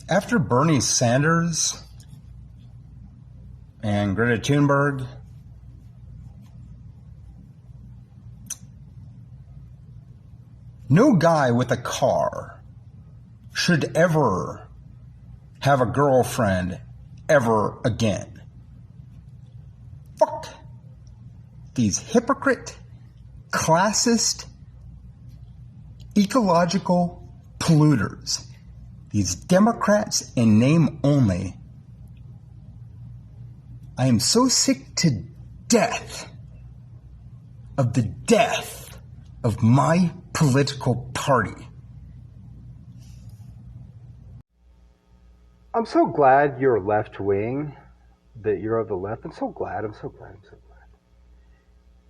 After Bernie Sanders and Greta Thunberg, no guy with a car should ever have a girlfriend ever again. Fuck these hypocrite, classist, ecological polluters. These Democrats in name only. I am so sick to death of the death of my political party. I'm so glad you're left wing, that you're of the left. I'm so glad.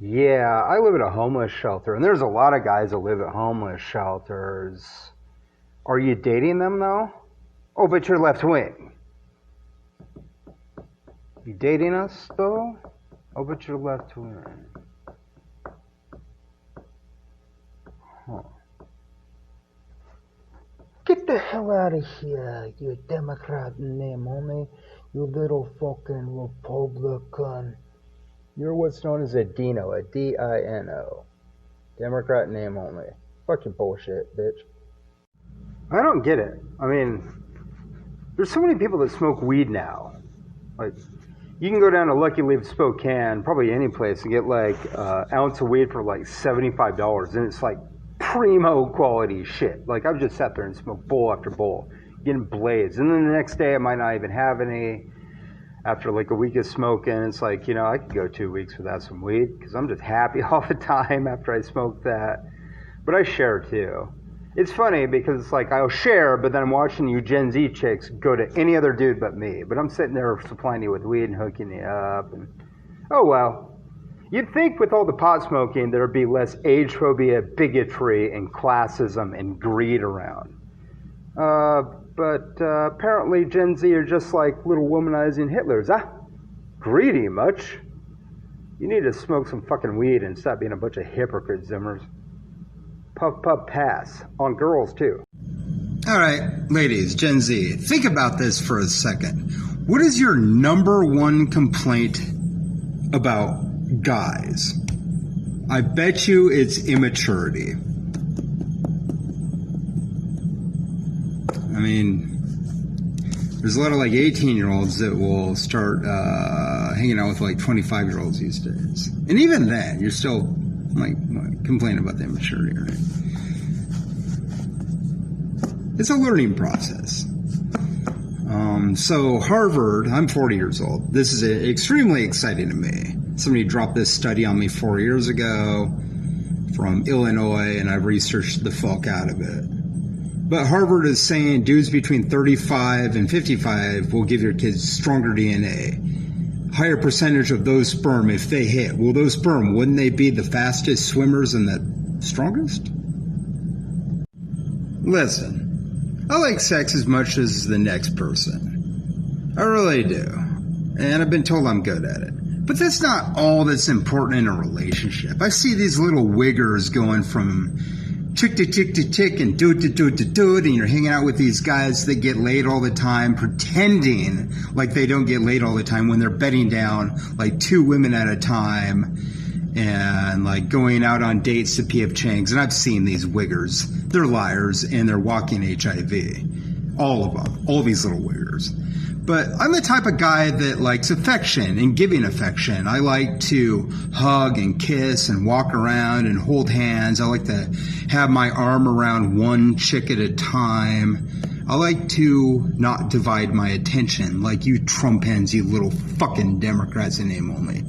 Yeah, I live at a homeless shelter, and there's a lot of guys that live at homeless shelters. Are you dating them, though? Oh, but you're left wing. You dating us, though? Oh, but you're left wing. Huh. Get the hell out of here, you Democrat in name only. You little fucking Republican. You're what's known as a Dino, a D-I-N-O. Democrat in name only. Fuck your bullshit, bitch. I don't get it. I mean, there's so many people that smoke weed now. Like, you can go down to Lucky Leaf Spokane, probably any place, and get like an ounce of weed for like $75, and it's like primo quality shit. Like, I've just sat there and smoked bowl after bowl, getting blazed, and then the next day I might not even have any. After like a week of smoking, it's like, you know, I could go 2 weeks without some weed because I'm just happy all the time after I smoke that. But I share too. It's funny because it's like I'll share, but then I'm watching you Gen Z chicks go to any other dude but me. But I'm sitting there supplying you with weed and hooking you up. And oh well. You'd think with all the pot smoking there'd be less age phobia, bigotry, and classism and greed around. But apparently Gen Z are just like little womanizing Hitlers. Greedy much? You need to smoke some fucking weed and stop being a bunch of hypocrite Zimmers. Puff, puff, pass. On girls, too. All right, ladies, Gen Z, think about this for a second. What is your number one complaint about guys? I bet you it's immaturity. I mean, there's a lot of like 18-year-olds that will start hanging out with like 25-year-olds these days. And even then, you're still like complaining about the immaturity, right? It's a learning process. So Harvard, I'm 40 years old. This is extremely exciting to me. Somebody dropped this study on me 4 years ago from Illinois, and I've researched the fuck out of it. But Harvard is saying dudes between 35 and 55 will give your kids stronger DNA. Higher percentage of those sperm if they hit. Well, those sperm, wouldn't they be the fastest swimmers and the strongest? Listen, I like sex as much as the next person. I really do. And I've been told I'm good at it. But that's not all that's important in a relationship. I see these little wiggers going from tick to tick to tick and do to do to do it, and you're hanging out with these guys that get laid all the time, pretending like they don't get laid all the time when they're bedding down like 2 women at a time and like going out on dates to P.F. Chang's. And I've seen these wiggers. They're liars and they're walking HIV. All of them. All these little wiggers. But I'm the type of guy that likes affection and giving affection. I like to hug and kiss and walk around and hold hands. I like to have my arm around one chick at a time. I like to not divide my attention like you Trump hens, you little fucking Democrats in name only.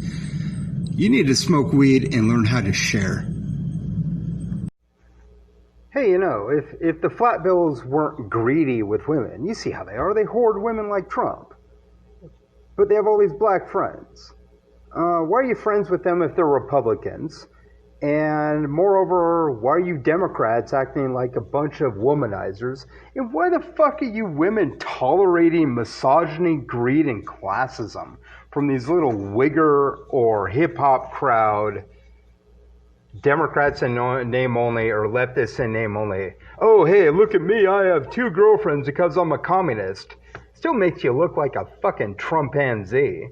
You need to smoke weed and learn how to share. Hey, you know, if the flat bills weren't greedy with women, you see how they are. They hoard women like Trump. But they have all these black friends. Why are you friends with them if they're Republicans? And moreover, why are you Democrats acting like a bunch of womanizers? And why the fuck are you women tolerating misogyny, greed, and classism from these little wigger or hip-hop crowd Democrats in name only or leftists in name only. Oh, hey, look at me. I have 2 girlfriends because I'm a communist. Still makes you look like a fucking Trumpanzee.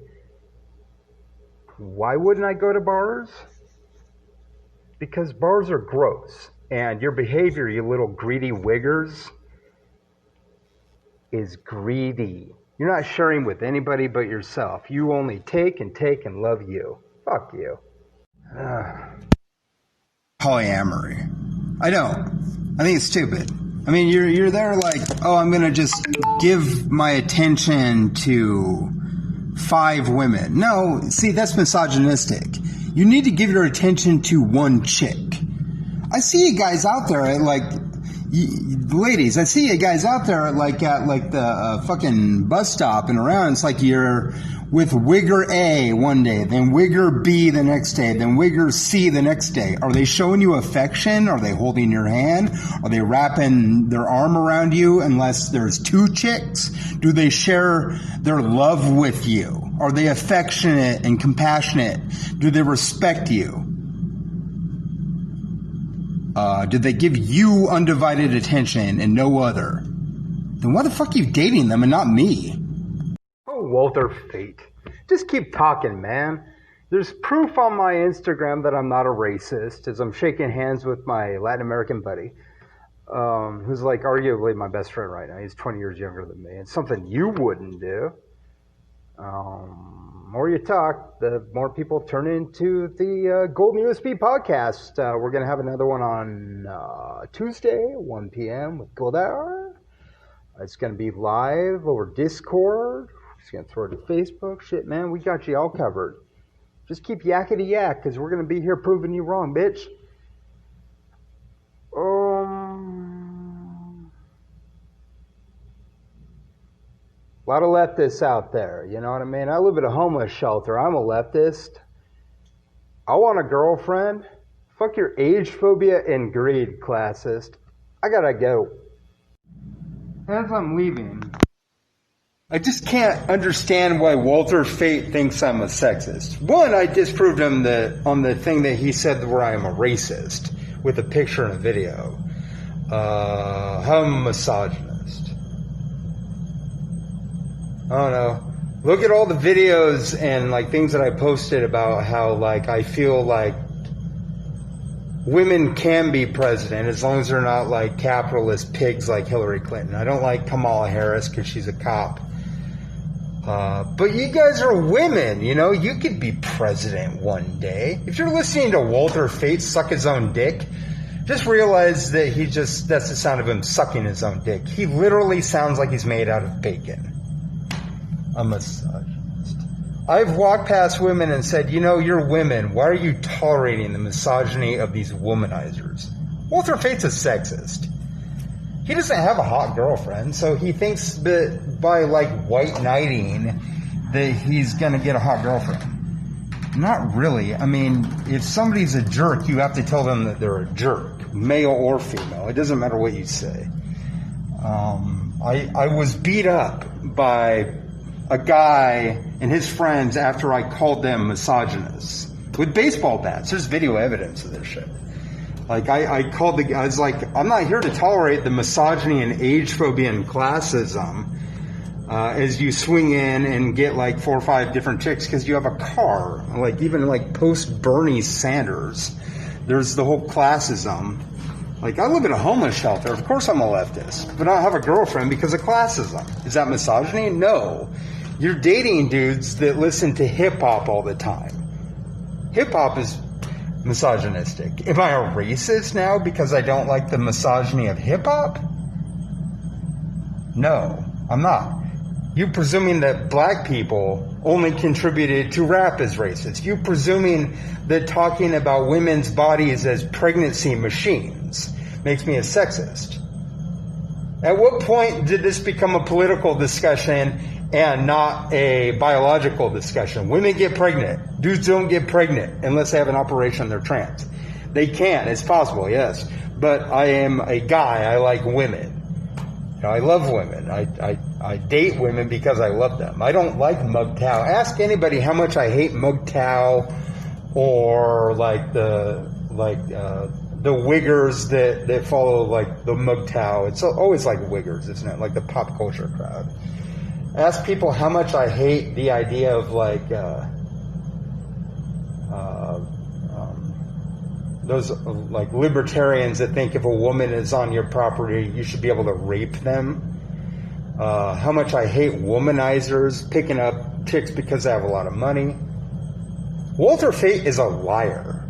Why wouldn't I go to bars? Because bars are gross. And your behavior, you little greedy wiggers, is greedy. You're not sharing with anybody but yourself. You only take and love you. Fuck you. Polyamory. I don't. I think it's stupid. I mean, you're there like, oh, I'm gonna just give my attention to 5 women. No, see, that's misogynistic. You need to give your attention to one chick. I see you guys out there at ladies, I see you guys out there at the fucking bus stop and around. It's like you're with Wigger A one day, then Wigger B the next day, then Wigger C the next day. Are they showing you affection? Are they holding your hand? Are they wrapping their arm around you unless there's 2 chicks? Do they share their love with you? Are they affectionate and compassionate? Do they respect you? Did they give you undivided attention and no other? Then why the fuck are you dating them and not me? Oh, Walter Fate. Just keep talking, man. There's proof on my Instagram that I'm not a racist as I'm shaking hands with my Latin American buddy, who's like arguably my best friend right now. He's 20 years younger than me. It's something you wouldn't do. More you talk, the more people turn into the Golden USB podcast. We're going to have another one on Tuesday, 1 p.m. with Gold Hour. It's going to be live over Discord. Just going to throw it to Facebook. Shit, man, we got you all covered. Just keep yakety yak, because we're going to be here proving you wrong, bitch. A lot of leftists out there, you know what I mean? I live at a homeless shelter. I'm a leftist. I want a girlfriend. Fuck your age phobia and greed, classist. I gotta go. As I'm leaving, I just can't understand why Walter Fate thinks I'm a sexist. One, I disproved him on the thing that he said where I am a racist with a picture and a video. I'm a misogynist. I don't know. Look at all the videos and things that I posted about how I feel like women can be president as long as they're not capitalist pigs like Hillary Clinton. I don't like Kamala Harris because she's a cop. But you guys are women, you know. You could be president one day. If you're listening to Walter Fate suck his own dick, just realize that that's the sound of him sucking his own dick. He literally sounds like he's made out of bacon. A misogynist. I've walked past women and said, you know, you're women. Why are you tolerating the misogyny of these womanizers? Walter Fate's a sexist. He doesn't have a hot girlfriend, so he thinks that by white knighting that he's going to get a hot girlfriend. Not really. I mean, if somebody's a jerk, you have to tell them that they're a jerk, male or female. It doesn't matter what you say. I was beat up by a guy and his friends after I called them misogynists with baseball bats. There's video evidence of this shit. I called the guy. I was like, I'm not here to tolerate the misogyny and age phobia and classism as you swing in and get 4 or 5 different chicks because you have a car. Even post Bernie Sanders, there's the whole classism. I live in a homeless shelter. Of course I'm a leftist, but I don't have a girlfriend because of classism. Is that misogyny? No. You're dating dudes that listen to hip-hop all the time. Hip-hop is misogynistic. Am I a racist now because I don't like the misogyny of hip-hop? No, I'm not. You're presuming that black people only contributed to rap as racist. You're presuming that talking about women's bodies as pregnancy machines makes me a sexist. At what point did this become a political discussion and not a biological discussion? Women get pregnant. Dudes don't get pregnant unless they have an operation, they're trans. They can, it's possible, yes. But I am a guy, I like women. You know, I love women. I date women because I love them. I don't like MGTOW. Ask anybody how much I hate MGTOW or the the wiggers that follow like the MGTOW. It's always like wiggers, isn't it? Like the pop culture crowd. Ask people how much I hate the idea of like those like libertarians that think if a woman is on your property, you should be able to rape them. How much I hate womanizers picking up chicks because they have a lot of money. Walter Fate is a liar.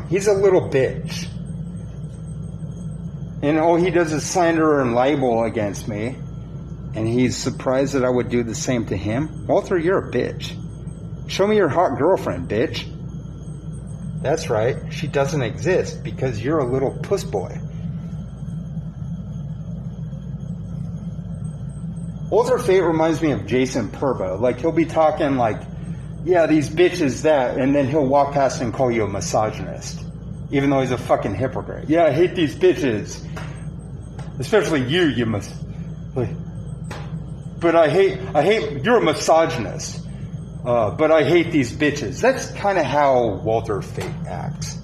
He's a little bitch. And all he does is slander and libel against me. And he's surprised that I would do the same to him. Walter, you're a bitch. Show me your hot girlfriend, bitch. That's right. She doesn't exist because you're a little puss boy. Walter Fate reminds me of Jason Purba. Like, he'll be talking like, yeah, these bitches that, and then he'll walk past and call you a misogynist. Even though he's a fucking hypocrite. Yeah, I hate these bitches. Especially you must. But I hate, you're a misogynist. But I hate these bitches. That's kind of how Walter Fate acts.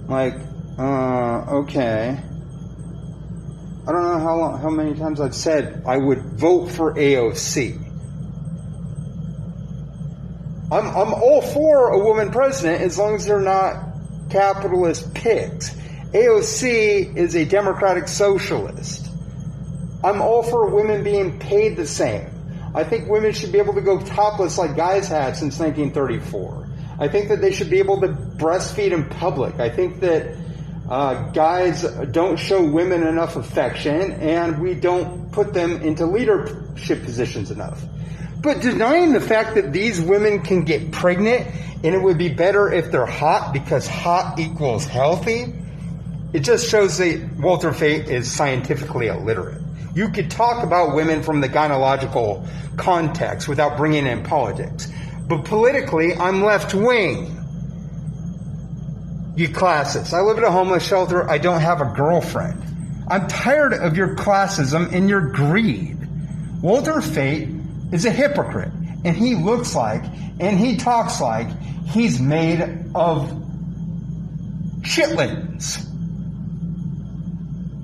Like, okay. I don't know how many times I've said I would vote for AOC. I'm all for a woman president as long as they're not capitalist pigs. AOC is a democratic socialist. I'm all for women being paid the same. I think women should be able to go topless like guys had since 1934. I think that they should be able to breastfeed in public. I think that guys don't show women enough affection, and we don't put them into leadership positions enough. But denying the fact that these women can get pregnant and it would be better if they're hot because hot equals healthy, it just shows that Walter Fate is scientifically illiterate. You could talk about women from the gynecological context without bringing in politics. But politically, I'm left-wing. You classists. I live at a homeless shelter. I don't have a girlfriend. I'm tired of your classism and your greed. Walter Fate is a hypocrite. And he looks like, and he talks like, he's made of chitlins.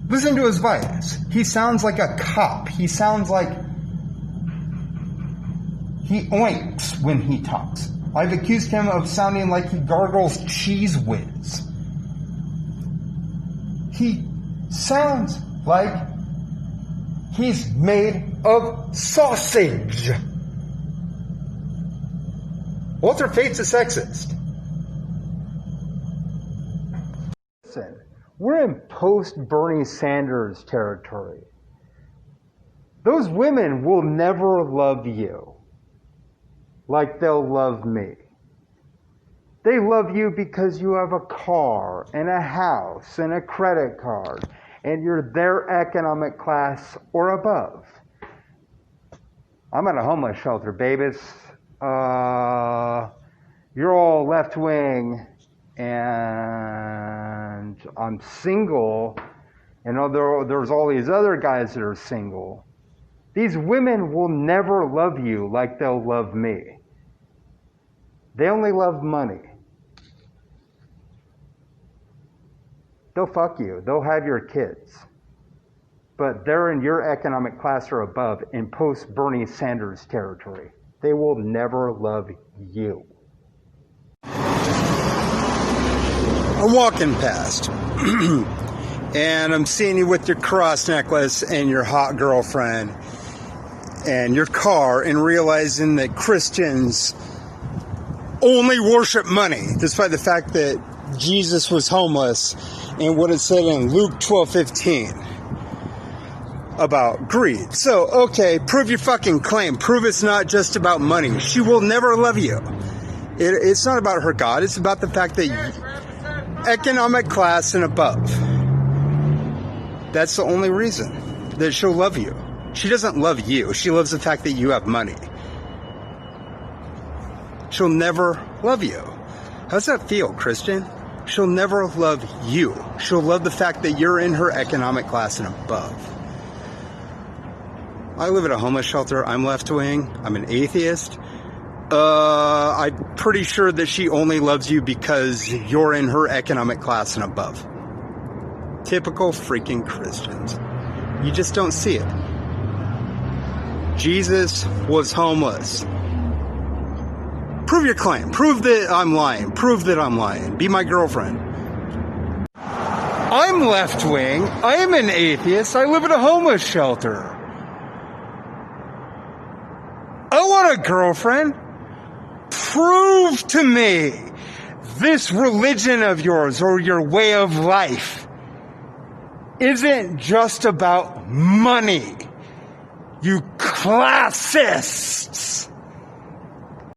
Listen to his voice. He sounds like a cop. He sounds like he oinks when he talks. I've accused him of sounding like he gargles Cheese Whiz. He sounds like he's made of sausage. Walter Fate's a sexist. Listen, we're in post-Bernie Sanders territory. Those women will never love you like they'll love me. They love you because you have a car and a house and a credit card and you're their economic class or above. I'm at a homeless shelter, babies. You're all left-wing and I'm single, and there's all these other guys that are single. These women will never love you like they'll love me. They only love money. They'll fuck you. They'll have your kids. But they're in your economic class or above in post-Bernie Sanders territory. They will never love you. I'm walking past. And I'm seeing you with your cross necklace and your hot girlfriend and your car, and realizing that Christians only worship money, despite the fact that Jesus was homeless and what it said in Luke 12:15 about greed. So, okay, prove your fucking claim. Prove it's not just about money. She will never love you. It's not about her God. It's about the fact that economic class and above. That's the only reason that she'll love you. She doesn't love you. She loves the fact that you have money. She'll never love you. How's that feel, Christian? She'll never love you. She'll love the fact that you're in her economic class and above. I live at a homeless shelter. I'm left-wing. I'm an atheist. I'm pretty sure that she only loves you because you're in her economic class and above. Typical freaking Christians. You just don't see it. Jesus was homeless. Prove your claim. Prove that I'm lying. Prove that I'm lying. Be my girlfriend. I'm left-wing. I am an atheist. I live in a homeless shelter. I want a girlfriend. Prove to me this religion of yours or your way of life isn't just about money. You classists!